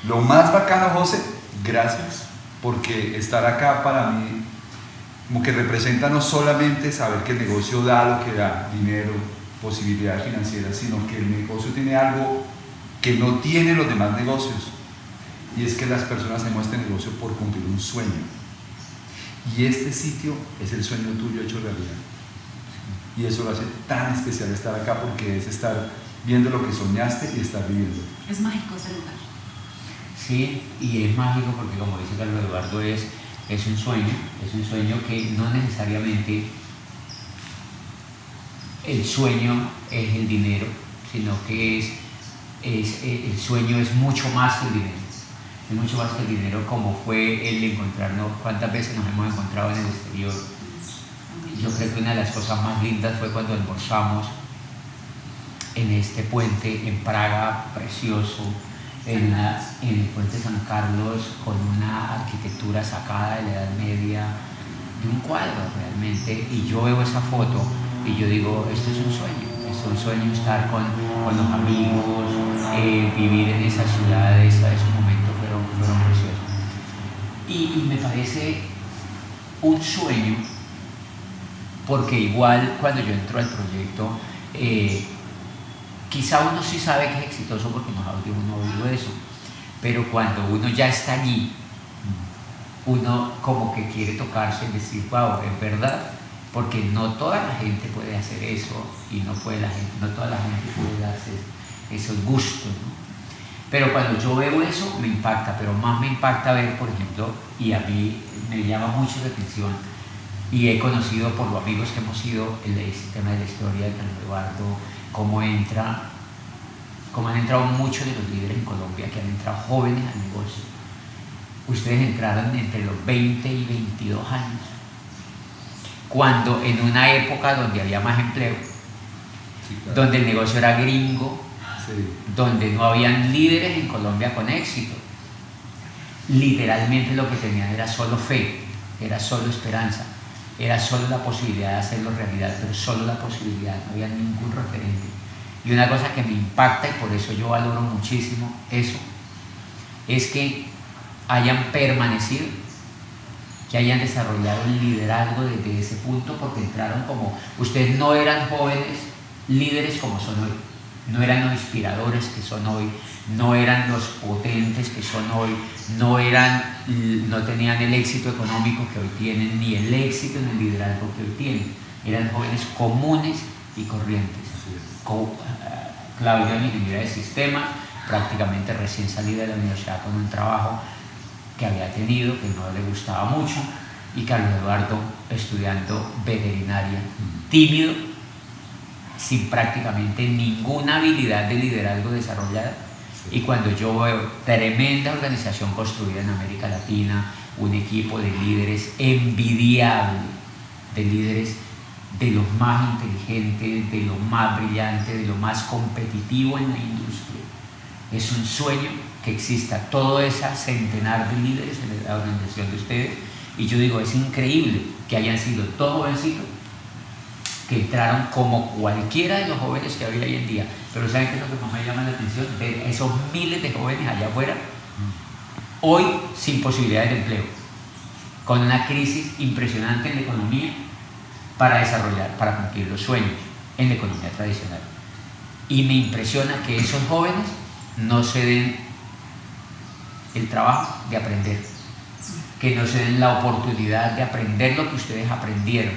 Lo más bacano, José, gracias, porque estar acá para mí como que representa no solamente saber que el negocio da lo que da, dinero, posibilidades financieras, sino que el negocio tiene algo que no tienen los demás negocios, y es que las personas hacemos este negocio por cumplir un sueño, y este sitio es el sueño tuyo hecho realidad, y eso lo hace tan especial estar acá, porque es estar viendo lo que soñaste y estar viviendo. Es mágico ese lugar. Sí, y es mágico porque, como dice Carlos Eduardo, es un sueño que no necesariamente el sueño es el dinero, sino que el sueño es mucho más que el dinero. Es mucho más que el dinero, como fue el encontrarnos. ¿Cuántas veces nos hemos encontrado en el exterior? Yo creo que una de las cosas más lindas fue cuando almorzamos en este puente en Praga, precioso, en el puente San Carlos, con una arquitectura sacada de la Edad Media, de un cuadro realmente, y yo veo esa foto y yo digo, esto es un sueño estar con los amigos, vivir en esa ciudad, esos momentos fueron preciosos. Y me parece un sueño, porque igual cuando yo entro al proyecto, quizá uno sí sabe que es exitoso porque uno ha oído eso, pero cuando uno ya está allí, uno como que quiere tocarse y decir, wow, es verdad, porque no toda la gente puede hacer eso, y no toda la gente puede darse esos gustos, ¿no? Pero cuando yo veo eso me impacta, pero más me impacta ver, por ejemplo, y a mí me llama mucho la atención, y he conocido por los amigos que hemos ido el sistema de la historia de Carlos Eduardo, cómo han entrado muchos de los líderes en Colombia, que han entrado jóvenes al negocio. Ustedes entraron entre los 20 y 22 años, cuando en una época donde había más empleo, sí, claro, donde el negocio era gringo, sí, donde no habían líderes en Colombia con éxito. Literalmente lo que tenían era solo fe, era solo esperanza, era solo la posibilidad de hacerlo realidad, pero solo la posibilidad, no había ningún referente. Y una cosa que me impacta, y por eso yo valoro muchísimo eso, es que hayan permanecido, que hayan desarrollado el liderazgo desde ese punto, porque entraron como, ustedes no eran jóvenes líderes como son hoy, no eran los inspiradores que son hoy, no eran los potentes que son hoy, no tenían el éxito económico que hoy tienen, ni el éxito en el liderazgo que hoy tienen, eran jóvenes comunes y corrientes. Claudio en ingeniería de sistemas, prácticamente recién salida de la universidad con un trabajo que había tenido, que no le gustaba mucho, y Carlos Eduardo estudiando veterinaria, tímido, sin prácticamente ninguna habilidad de liderazgo desarrollada. Y cuando yo veo tremenda organización construida en América Latina, un equipo de líderes envidiable, de líderes de los más inteligentes, de los más brillantes, de lo más competitivo en la industria. Es un sueño que exista todo ese centenar de líderes en la organización de ustedes, y yo digo, es increíble que hayan sido todos jovencitos que entraron como cualquiera de los jóvenes que había hoy en día. Pero ¿saben qué es lo que más me llama la atención? Ver esos miles de jóvenes allá afuera, hoy sin posibilidades de empleo, con una crisis impresionante en la economía, para cumplir los sueños en la economía tradicional. Y me impresiona que esos jóvenes no se den el trabajo de aprender, que no se den la oportunidad de aprender lo que ustedes aprendieron,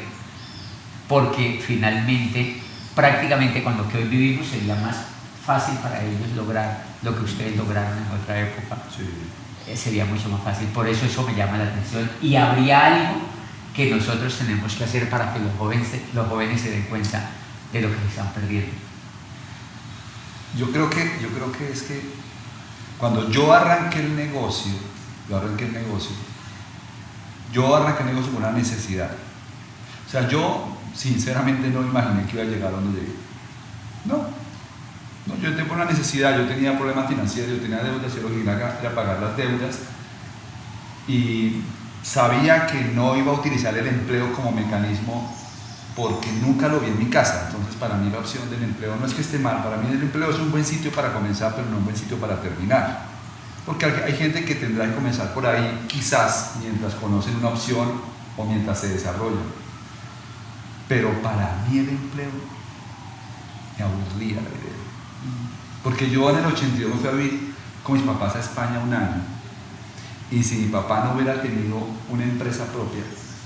porque finalmente, prácticamente con lo que hoy vivimos, sería más fácil para ellos lograr lo que ustedes lograron en otra época. Sí. Sería mucho más fácil, por eso me llama la atención, y habría algo que nosotros tenemos que hacer para que los jóvenes se den cuenta de lo que se están perdiendo. Yo creo que es que cuando yo arranqué el negocio con una necesidad. O sea, yo sinceramente no imaginé que iba a llegar a donde llegué. No, yo tengo una necesidad, yo tenía problemas financieros, yo tenía deudas, yo lo que quería era pagar las deudas, y sabía que no iba a utilizar el empleo como mecanismo porque nunca lo vi en mi casa. Entonces para mí la opción del empleo no es que esté mal, para mí el empleo es un buen sitio para comenzar, pero no un buen sitio para terminar. Porque hay gente que tendrá que comenzar por ahí, quizás mientras conocen una opción o mientras se desarrollan. Pero para mí el empleo me aburría la idea. Porque yo en el 82 me fui a vivir con mis papás a España un año. Y si mi papá no hubiera tenido una empresa propia,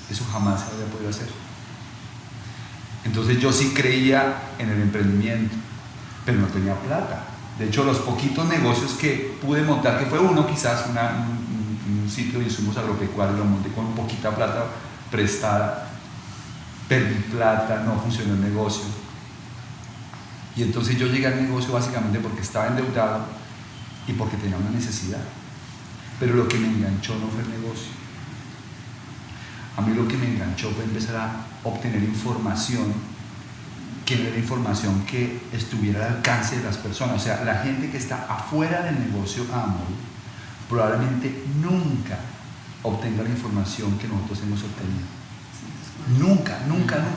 eso jamás se habría podido hacer. Entonces yo sí creía en el emprendimiento, pero no tenía plata. De hecho, los poquitos negocios que pude montar, que fue uno quizás, un sitio de insumos agropecuarios, lo monté con poquita plata prestada, perdí plata, no funcionó el negocio. Y entonces yo llegué al negocio básicamente porque estaba endeudado y porque tenía una necesidad. Pero lo que me enganchó no fue el negocio. A mí lo que me enganchó fue empezar a obtener información que no era información que estuviera al alcance de las personas. O sea, la gente que está afuera del negocio Amway probablemente nunca obtenga la información que nosotros hemos obtenido. Nunca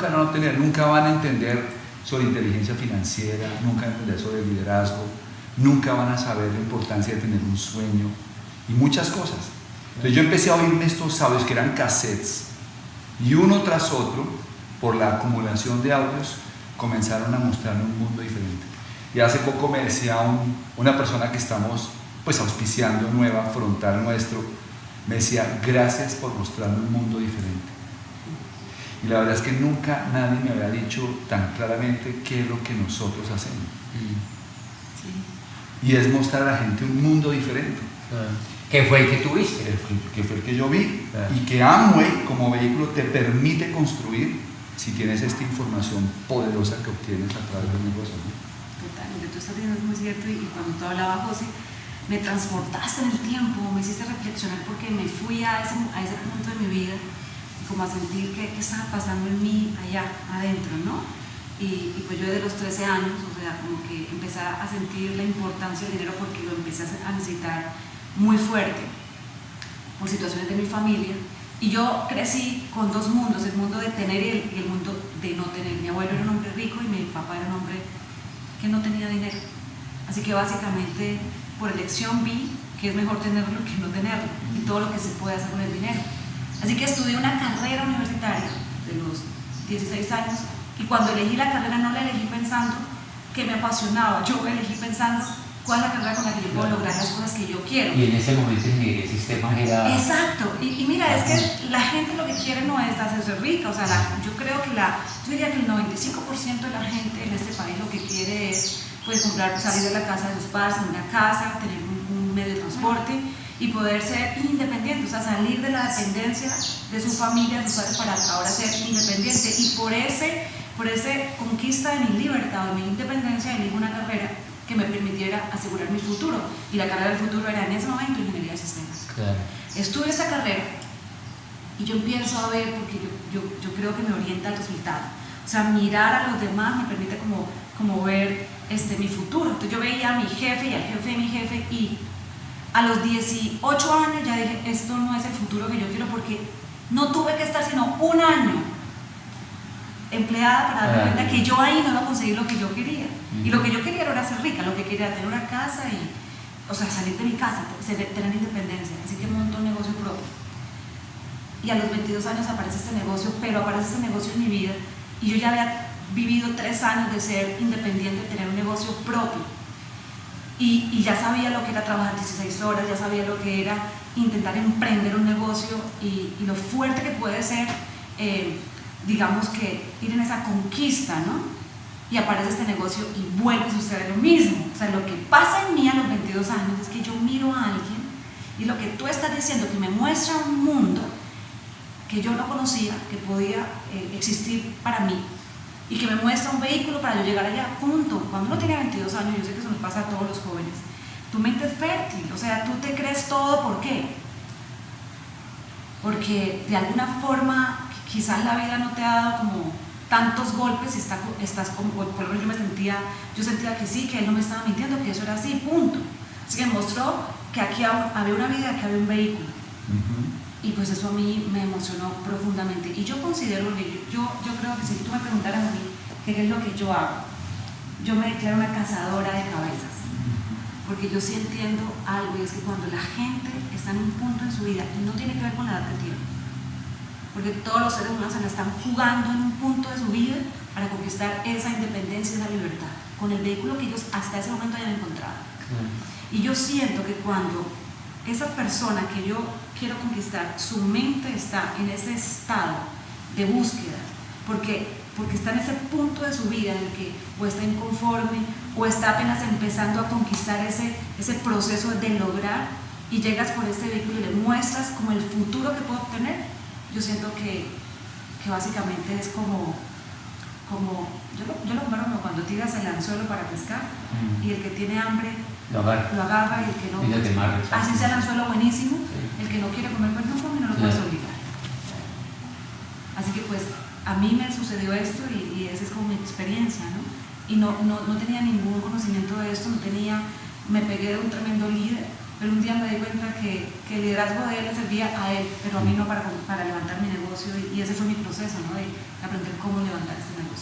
la van a obtener, nunca van a entender sobre inteligencia financiera, nunca van a entender sobre liderazgo, nunca van a saber la importancia de tener un sueño y muchas cosas. Entonces yo empecé a oírme estos audios que eran cassettes y uno tras otro, por la acumulación de audios, comenzaron a mostrarme un mundo diferente. Y hace poco me decía una persona que estamos pues auspiciando nueva, frontal nuestro, me decía, gracias por mostrarme un mundo diferente. Y la verdad es que nunca nadie me había dicho tan claramente qué es lo que nosotros hacemos. Sí. Y es mostrar a la gente un mundo diferente. ¿Qué fue el que tuviste? Que fue el que yo vi. Y que Amway como vehículo te permite construir si tienes esta información poderosa que obtienes a través del negocio. Total, lo que tú estás diciendo es muy cierto y cuando tú hablabas, José, me transportaste en el tiempo, me hiciste reflexionar porque me fui a ese punto de mi vida como a sentir qué estaba pasando en mí allá adentro, ¿no? Y pues yo desde los 13 años, o sea, como que empecé a sentir la importancia del dinero porque lo empecé a necesitar muy fuerte por situaciones de mi familia. Y yo crecí con dos mundos, el mundo de tener y el mundo de no tener. Mi abuelo era un hombre rico y mi papá era un hombre que no tenía dinero. Así que básicamente por elección vi que es mejor tenerlo que no tenerlo y todo lo que se puede hacer con el dinero. Así que estudié una carrera universitaria de los 16 años y cuando elegí la carrera no la elegí pensando que me apasionaba, yo elegí pensando cuál es la carrera con la que yo puedo lograr las cosas que yo quiero. Y en ese momento ingeniería de sistemas era... Exacto, y mira, es que la gente lo que quiere no es hacerse rica, o sea, yo creo que yo diría que el 95% de la gente en este país lo que quiere es pues comprar, salir de la casa de sus padres, en una casa, tener un medio de transporte y poder ser independiente, o sea, salir de la dependencia de su familia, de sus padres para ahora ser independiente. Y por ese conquista de mi libertad, de mi independencia, elegí una carrera que me permitiera asegurar mi futuro. Y la carrera del futuro era en ese momento ingeniería de sistemas. Claro. Estudio esta carrera y yo empiezo a ver, porque yo creo que me orienta al resultado. O sea, mirar a los demás me permite como ver mi futuro. Entonces yo veía a mi jefe y al jefe de mi jefe y a los 18 años ya dije, esto no es el futuro que yo quiero porque no tuve que estar sino un año empleada para darme cuenta que yo ahí no iba a conseguir lo que yo quería. Y lo que yo quería era ser rica, lo que quería era tener una casa y, o sea, salir de mi casa, tener independencia. Así que monto un negocio propio. Y a los 22 años aparece este negocio, pero aparece este negocio en mi vida y yo ya había vivido 3 años de ser independiente, de tener un negocio propio. Y ya sabía lo que era trabajar 16 horas, ya sabía lo que era intentar emprender un negocio y lo fuerte que puede ser, digamos que ir en esa conquista, ¿no? Y aparece este negocio y vuelve a suceder lo mismo. O sea, lo que pasa en mí a los 22 años es que yo miro a alguien y lo que tú estás diciendo, que me muestra un mundo que yo no conocía, que podía existir para mí. Y que me muestra un vehículo para yo llegar allá, punto. Cuando uno tiene 22 años, yo sé que eso nos pasa a todos los jóvenes, tu mente es fértil, o sea, tú te crees todo, ¿por qué? Porque de alguna forma quizás la vida no te ha dado como tantos golpes y estás como, por lo menos yo sentía que sí, que él no me estaba mintiendo, que eso era así, punto. Así que me mostró que aquí había una vida, que había un vehículo. Y pues eso a mí me emocionó profundamente. Y yo considero, yo creo que si tú me preguntaras a mí qué es lo que yo hago, yo me declaro una cazadora de cabezas. porque yo sí entiendo algo, y es que cuando la gente está en un punto en su vida, y no tiene que ver con la edad que tiene, porque todos los seres humanos se la están jugando en un punto de su vida para conquistar esa independencia, esa libertad, con el vehículo que ellos hasta ese momento hayan encontrado. Y yo siento que cuando esa persona que yo quiero conquistar, su mente está en ese estado de búsqueda, porque está en ese punto de su vida en el que o está inconforme o está apenas empezando a conquistar ese proceso de lograr, y llegas por este vehículo y le muestras como el futuro que puedo obtener. Yo siento que básicamente es como yo lo comparo como cuando tiras el anzuelo para pescar y el que tiene hambre lo agarra y el que no, y pues, así sea el anzuelo buenísimo, sí. El que no quiere comer pues no come, no lo puedes obligar. Así que pues a mí me sucedió esto y esa es como mi experiencia, ¿no? Y no tenía ningún conocimiento de esto, me pegué de un tremendo líder, pero un día me di cuenta que el liderazgo de él le servía a él, pero a mí no para levantar mi negocio, y ese fue mi proceso, ¿no? De aprender cómo levantar este negocio.